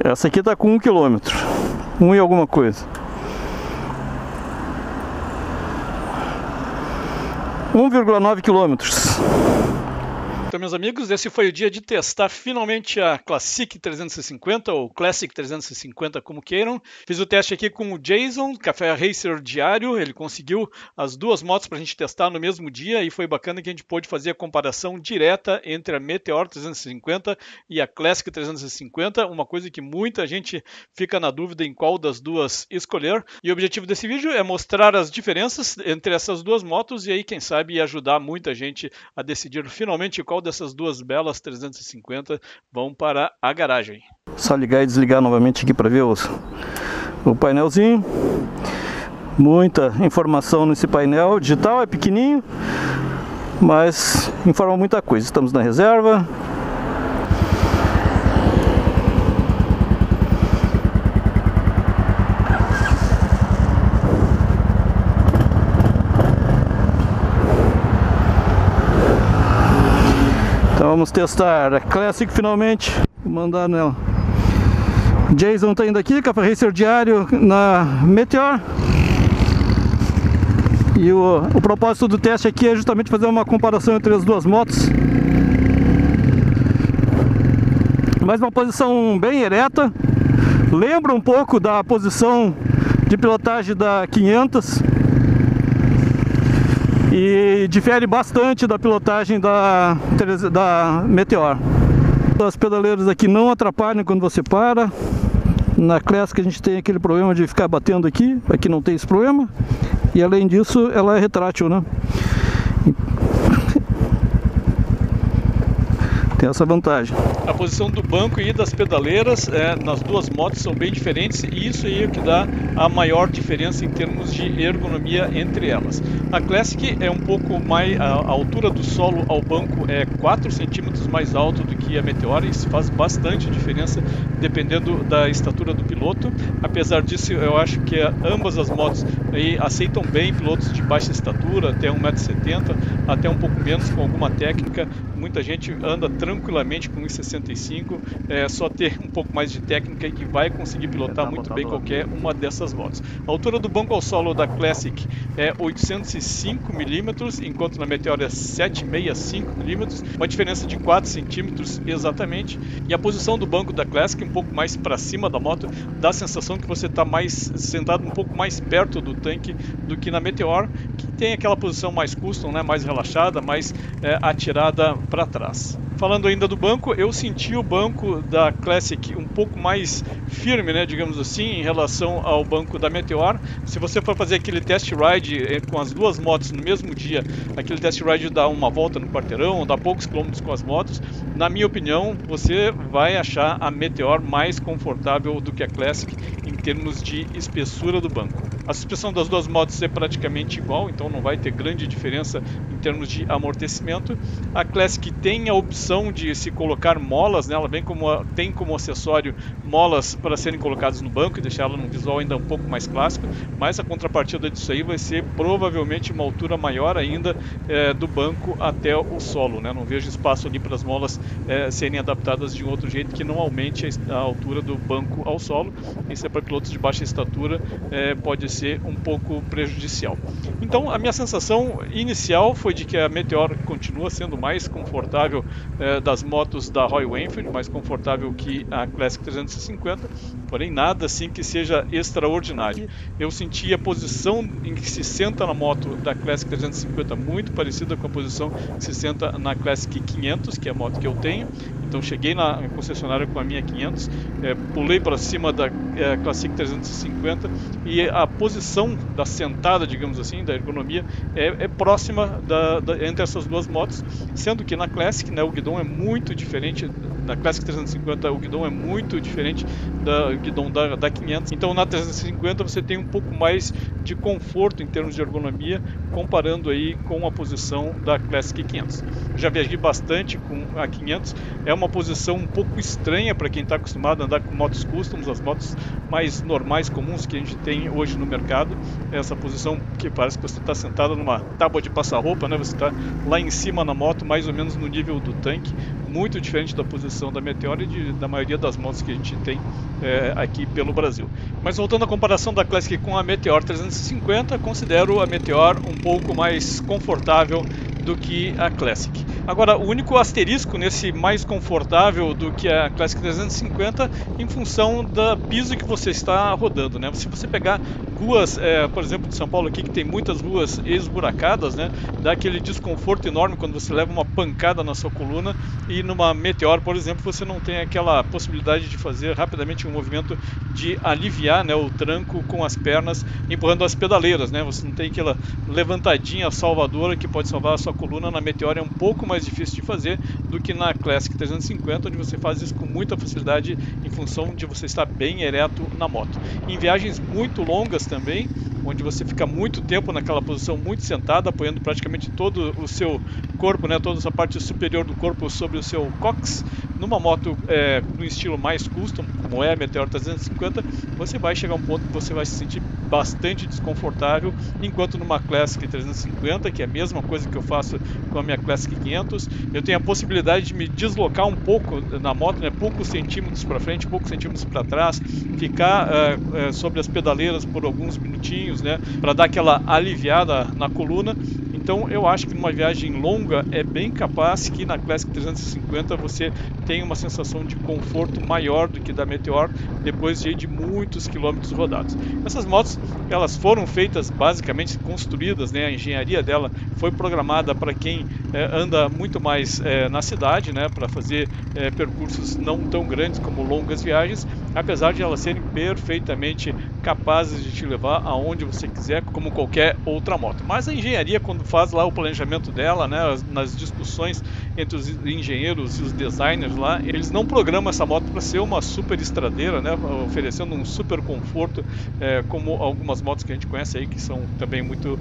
Essa aqui tá com 1 quilômetro, 1 e alguma coisa. 1,9 quilômetros. Então, meus amigos, esse foi o dia de testar finalmente a Classic 350 ou Classic 350, como queiram. Fiz o teste aqui com o Jason, Café Racer Diário. Ele conseguiu as duas motos para a gente testar no mesmo dia e foi bacana que a gente pôde fazer a comparação direta entre a Meteor 350 e a Classic 350, uma coisa que muita gente fica na dúvida em qual das duas escolher. E o objetivo desse vídeo é mostrar as diferenças entre essas duas motos e aí, quem sabe, ajudar muita gente a decidir finalmente qual dessas duas belas 350 vão para a garagem. Só ligar e desligar novamente aqui para ver o painelzinho. Muita informação nesse painel digital, é pequenininho, mas informa muita coisa. Estamos na reserva. Então vamos testar a Classic finalmente. Vou mandar nela. Jason tá indo aqui, Café Racer Diário na Meteor. E o propósito do teste aqui é justamente fazer uma comparação entre as duas motos. Mas uma posição bem ereta. Lembra um pouco da posição de pilotagem da 500. E difere bastante da pilotagem da Meteor. As pedaleiras aqui não atrapalham quando você para. Na Classic a gente tem aquele problema de ficar batendo aqui não tem esse problema. E além disso, ela é retrátil, né? Tem essa vantagem. A posição do banco e das pedaleiras nas duas motos são bem diferentes e isso aí é o que dá a maior diferença em termos de ergonomia entre elas. A Classic é um pouco mais, a altura do solo ao banco é 4 centímetros mais alto do que a Meteor, e isso faz bastante diferença dependendo da estatura do piloto. Apesar disso, eu acho que ambas as motos aí aceitam bem pilotos de baixa estatura, até 1,70 m, até um pouco menos com alguma técnica. Muita gente anda tranquilamente com 1,65 m, é só ter um pouco mais de técnica e vai conseguir pilotar muito bem qualquer uma dessas motos. A altura do banco ao solo da Classic é 805 mm, enquanto na Meteor é 765 mm, uma diferença de 4 centímetros exatamente. E a posição do banco da Classic, um pouco mais para cima da moto, dá a sensação que você está mais sentado um pouco mais perto do tanque do que na Meteor, que tem aquela posição mais custom, né, mais relaxada, mais atirada para trás. Falando ainda do banco, eu senti o banco da Classic um pouco mais firme, né, digamos assim, em relação ao banco da Meteor. Se você for fazer aquele test ride com as duas motos no mesmo dia, aquele test ride dá uma volta no quarteirão, dá poucos quilômetros com as motos, na minha opinião, você vai achar a Meteor mais confortável do que a Classic em termos de espessura do banco. A suspensão das duas motos é praticamente igual, então não vai ter grande diferença em termos de amortecimento. A Classic tem a opção de se colocar molas nela, bem como tem como acessório molas para serem colocadas no banco e deixar ela num visual ainda um pouco mais clássico, mas a contrapartida disso aí vai ser provavelmente uma altura maior ainda do banco até o solo, né? Não vejo espaço ali para as molas serem adaptadas de um outro jeito que não aumente a altura do banco ao solo. Isso é para pilotos de baixa estatura, pode ser um pouco prejudicial. Então a minha sensação inicial foi de que a Meteor continua sendo mais confortável das motos da Royal Enfield, mais confortável que a Classic 350, porém nada assim que seja extraordinário. Eu senti a posição em que se senta na moto da Classic 350 muito parecida com a posição que se senta na Classic 500, que é a moto que eu tenho. Então cheguei na concessionária com a minha 500, pulei para cima da Classic 350 e a posição da sentada, digamos assim, da ergonomia é próxima entre essas duas motos, sendo que na Classic, né, o guidão é muito diferente. Na Classic 350 o guidão é muito diferente do guidão da 500, então na 350 você tem um pouco mais de conforto em termos de ergonomia, comparando aí com a posição da Classic 500. Já viajei bastante com a 500, é uma posição um pouco estranha para quem está acostumado a andar com motos customs, as motos mais normais, comuns que a gente tem hoje no mercado. Essa posição que parece que você está sentado numa tábua de passar roupa, né? Você está lá em cima na moto, mais ou menos no nível do tanque, muito diferente da posição da Meteor e da maioria das motos que a gente tem aqui pelo Brasil. Mas voltando à comparação da Classic com a Meteor 350, considero a Meteor um pouco mais confortável do que a Classic. Agora, o único asterisco nesse mais confortável do que a Classic 350 em função do piso que você está rodando, né? Se você pegar ruas, por exemplo, de São Paulo aqui, que tem muitas ruas esburacadas, né? Dá aquele desconforto enorme quando você leva uma pancada na sua coluna, e numa Meteor, por exemplo, você não tem aquela possibilidade de fazer rapidamente um movimento de aliviar, né, o tranco com as pernas empurrando as pedaleiras, né? Você não tem aquela levantadinha salvadora que pode salvar a sua coluna. Na Meteor é um pouco mais difícil de fazer do que na Classic 350, onde você faz isso com muita facilidade em função de você estar bem ereto na moto. Em viagens muito longas também, onde você fica muito tempo naquela posição muito sentada, apoiando praticamente todo o seu corpo, né, toda essa parte superior do corpo sobre o seu cox, numa moto no estilo mais custom, como é a Meteor 350, você vai chegar a um ponto que você vai se sentir bastante desconfortável, enquanto numa Classic 350, que é a mesma coisa que eu faço com a minha Classic 500, eu tenho a possibilidade de me deslocar um pouco na moto, né, poucos centímetros para frente, poucos centímetros para trás, ficar sobre as pedaleiras por alguns minutinhos, né, para dar aquela aliviada na coluna. Então eu acho que numa viagem longa é bem capaz que na Classic 350 você tenha uma sensação de conforto maior do que da Meteor depois de muitos quilômetros rodados. Essas motos, elas foram feitas, basicamente construídas, né, a engenharia dela foi programada para quem anda muito mais na cidade, né, para fazer percursos não tão grandes como longas viagens, apesar de elas serem perfeitamente capazes de te levar aonde você quiser, como qualquer outra moto. Mas a engenharia, quando faz lá o planejamento dela, né, nas discussões entre os engenheiros e os designers lá, eles não programam essa moto para ser uma super estradeira, né, oferecendo um super conforto, como algumas motos que a gente conhece aí, que são também muito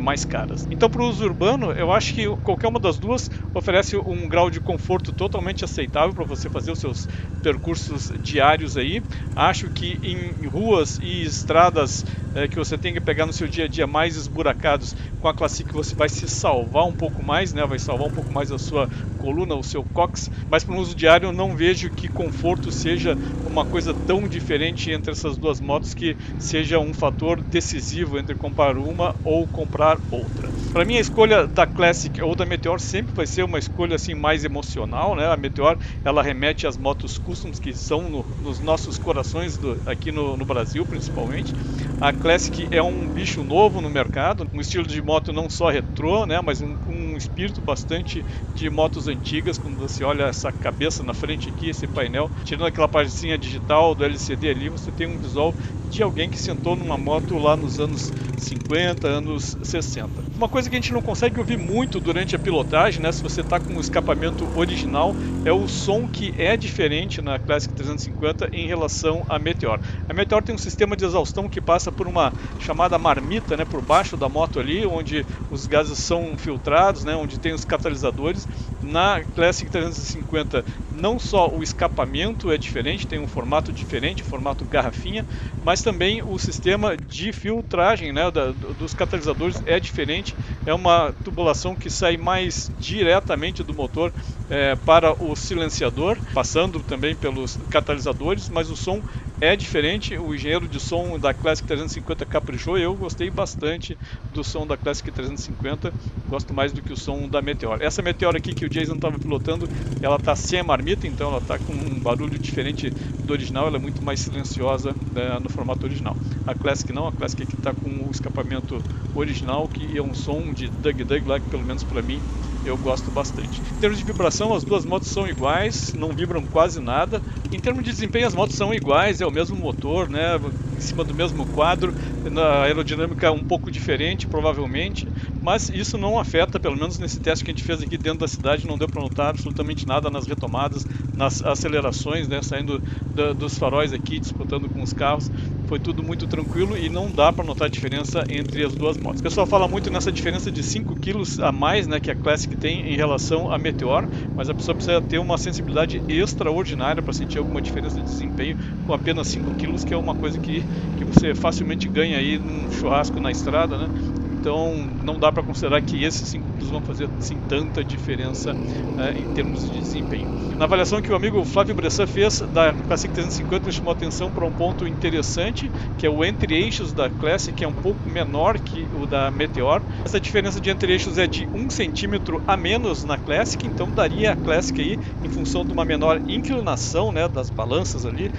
mais caras. Então, para o uso urbano, eu acho que qualquer uma das duas oferece um grau de conforto totalmente aceitável para você fazer os seus percursos diários aí. Acho que em ruas e estradas que você tem que pegar no seu dia a dia mais esburacados, com a Classic você vai se salvar um pouco mais, né? Vai salvar um pouco mais a sua coluna, o seu cox, mas para o uso diário eu não vejo que conforto seja uma coisa tão diferente entre essas duas motos que seja um fator decisivo entre comprar uma ou comprar outra. Para mim, a escolha da Classic ou da Meteor sempre vai ser uma escolha assim mais emocional, né? A Meteor, ela remete às motos customs que são nos nossos corações aqui no Brasil, principalmente. A Classic é um bicho novo no mercado, um estilo de moto não só retrô, né, mas um espírito bastante de motos antigas. Quando você olha essa cabeça na frente aqui, esse painel, tirando aquela partezinha digital do LCD ali, você tem um visual de alguém que sentou numa moto lá nos anos 50, anos 60. Uma coisa que a gente não consegue ouvir muito durante a pilotagem, né, se você está com o escapamento original, é o som que é diferente na Classic 350 em relação à Meteor. A Meteor tem um sistema de exaustão que passa por uma chamada marmita, né, por baixo da moto ali, onde os gases são filtrados, né, onde tem os catalisadores. Na Classic 350, não só o escapamento é diferente, tem um formato diferente, formato garrafinha, mas também o sistema de filtragem, né, dos catalisadores é diferente. É uma tubulação que sai mais diretamente do motor para o silenciador, passando também pelos catalisadores, mas o som é diferente. O engenheiro de som da Classic 350 caprichou. Eu gostei bastante do som da Classic 350, gosto mais do que o som da Meteor. Essa Meteor aqui que o Jason estava pilotando, ela está sem a marmita, então ela está com um barulho diferente do original, ela é muito mais silenciosa no formato original. A Classic não, a Classic aqui está com o escapamento original, que é um som de dug lá, que pelo menos para mim eu gosto bastante. Em termos de vibração, as duas motos são iguais, não vibram quase nada. Em termos de desempenho, as motos são iguais, é o mesmo motor, né, em cima do mesmo quadro, na aerodinâmica um pouco diferente, provavelmente, mas isso não afeta, pelo menos nesse teste que a gente fez aqui dentro da cidade, não deu para notar absolutamente nada nas retomadas, nas acelerações, né, saindo dos faróis aqui, disputando com os carros. Foi tudo muito tranquilo e não dá para notar a diferença entre as duas motos. O pessoal fala muito nessa diferença de 5 kg a mais, né, que a Classic tem em relação à Meteor, mas a pessoa precisa ter uma sensibilidade extraordinária para sentir alguma diferença de desempenho com apenas 5 kg, que é uma coisa que você facilmente ganha aí num churrasco na estrada, né? então não dá para considerar que esses 5 pontos vão fazer assim, tanta diferença em termos de desempenho. Na avaliação que o amigo Flávio Bressan fez da Classic 350, chamou atenção para um ponto interessante, que é o entre-eixos da Classic, que é um pouco menor que o da Meteor. Essa diferença de entre-eixos é de 1 centímetro a menos na Classic, então daria a Classic aí, em função de uma menor inclinação, né, das balanças ali,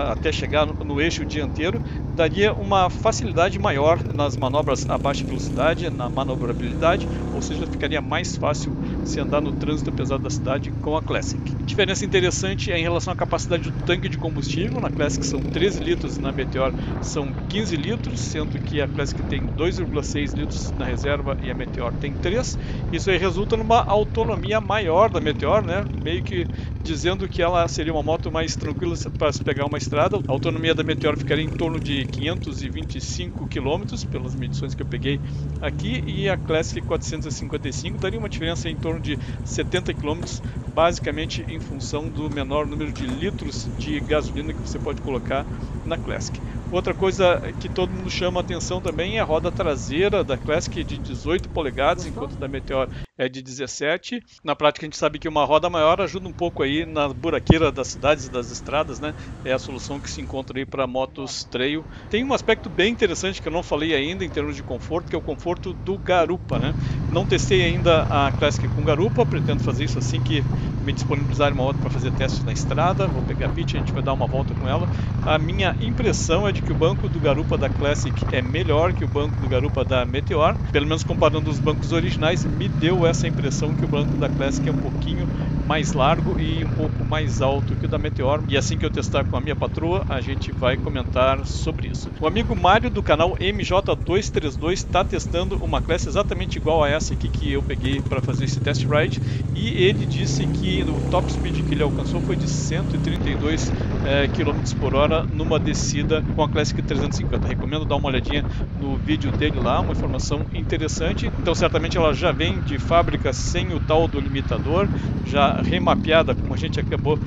até chegar no eixo dianteiro, daria uma facilidade maior nas manobras a baixa velocidade, na manobrabilidade, ou seja, ficaria mais fácil se andar no trânsito pesado da cidade com a Classic. Diferença interessante é em relação à capacidade do tanque de combustível. Na Classic são 13 litros e na Meteor são 15 litros, sendo que a Classic tem 2,6 litros na reserva e a Meteor tem 3. Isso aí resulta numa autonomia maior da Meteor, né? Meio que dizendo que ela seria uma moto mais tranquila para se pegar uma estrada. A autonomia da Meteor ficaria em torno de 525 km, pelas medições que eu peguei aqui, e a Classic 455 daria uma diferença em torno de 70 km, basicamente em função do menor número de litros de gasolina que você pode colocar na Classic. Outra coisa que todo mundo chama a atenção também é a roda traseira da Classic de 18 polegadas, enquanto da Meteor é de 17. Na prática a gente sabe que uma roda maior ajuda um pouco aí na buraqueira das cidades e das estradas, né? É a solução que se encontra aí para motos trail. Tem um aspecto bem interessante que eu não falei ainda em termos de conforto, que é o conforto do garupa, né? Não testei ainda a Classic com garupa, pretendo fazer isso assim que me disponibilizar uma moto para fazer testes na estrada. Vou pegar a Pitch, a gente vai dar uma volta com ela. A minha impressão é de que o banco do garupa da Classic é melhor que o banco do garupa da Meteor. Pelo menos comparando os bancos originais, me deu essa impressão que o banco da Classic é um pouquinho mais largo e um pouco mais alto que o da Meteor. E assim que eu testar com a minha patroa, a gente vai comentar sobre isso. O amigo Mário do canal MJ232 está testando uma Classic exatamente igual a essa aqui que eu peguei para fazer esse test ride, e ele disse que o top speed que ele alcançou foi de 132 km por hora numa descida com a Classic 350. Recomendo dar uma olhadinha no vídeo dele lá, uma informação interessante. Então certamente ela já vem de fábrica sem o tal do limitador, já remapeada, como a gente acabou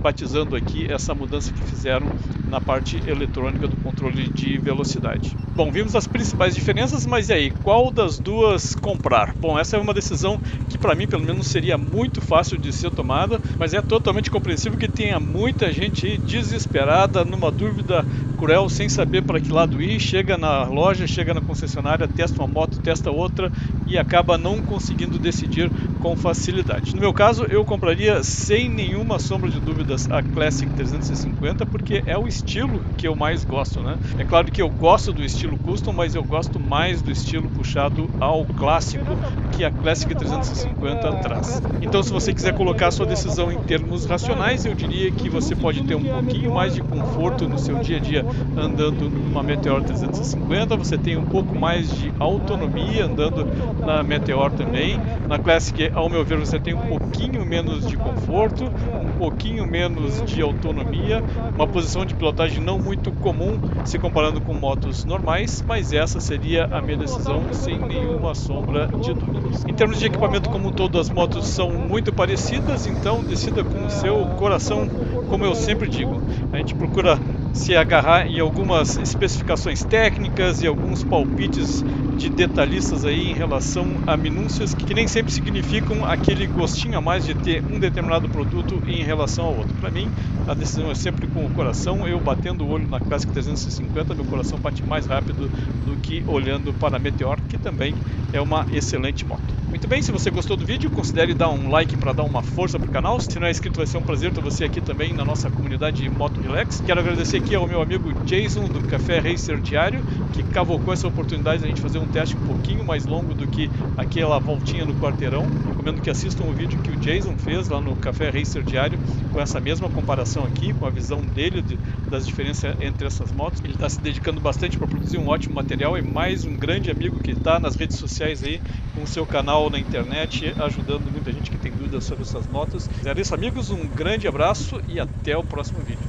batizando aqui essa mudança que fizeram na parte eletrônica do controle de velocidade. Bom, vimos as principais diferenças, mas e aí, qual das duas comprar? Bom, essa é uma decisão que para mim pelo menos seria muito fácil de ser tomada, mas é totalmente compreensível que tenha muita gente aí desesperada, numa dúvida cruel, sem saber para que lado ir, chega na loja, chega na concessionária, testa uma moto, testa outra e acaba não conseguindo decidir com facilidade. No meu caso, eu compraria sem nenhuma sombra de dúvidas a Classic 350, porque é o estilo que eu mais gosto, né? É claro que eu gosto do estilo custom, mas eu gosto mais do estilo puxado ao clássico que a Classic 350 traz. Então, se você quiser colocar a sua decisão em termos racionais, eu diria que você pode ter um pouquinho mais de conforto no seu dia a dia andando numa Meteor 350, você tem um pouco mais de autonomia andando na Meteor também. Na Classic, ao meu ver, você tem um pouquinho menos de conforto, um pouquinho menos de autonomia, uma posição de pilotagem não muito comum se comparando com motos normais, mas essa seria a minha decisão sem nenhuma sombra de dúvidas. Em termos de equipamento como um todo, as motos são muito parecidas, então decida com o seu coração, como eu sempre digo. A gente procura se agarrar em algumas especificações técnicas e alguns palpites de detalhistas aí em relação a minúcias que nem sempre significam aquele gostinho a mais de ter um determinado produto em relação ao outro. Para mim, a decisão é sempre com o coração. Eu batendo o olho na Classic 350, meu coração bate mais rápido do que olhando para a Meteor, que também é uma excelente moto. Muito bem, se você gostou do vídeo, considere dar um like para dar uma força para o canal. Se não é inscrito, vai ser um prazer ter você aqui também na nossa comunidade Moto Relax. Quero agradecer aqui ao meu amigo Jason do Café Racer Diário, que cavocou essa oportunidade de a gente fazer um teste um pouquinho mais longo do que aquela voltinha no quarteirão. Recomendo que assistam o vídeo que o Jason fez lá no Café Racer Diário, com essa mesma comparação aqui, com a visão dele das diferenças entre essas motos. Ele está se dedicando bastante para produzir um ótimo material, e mais um grande amigo que está nas redes sociais aí, com o seu canal na internet, ajudando muita gente que tem dúvidas sobre essas motos. Era isso, amigos, um grande abraço e até o próximo vídeo.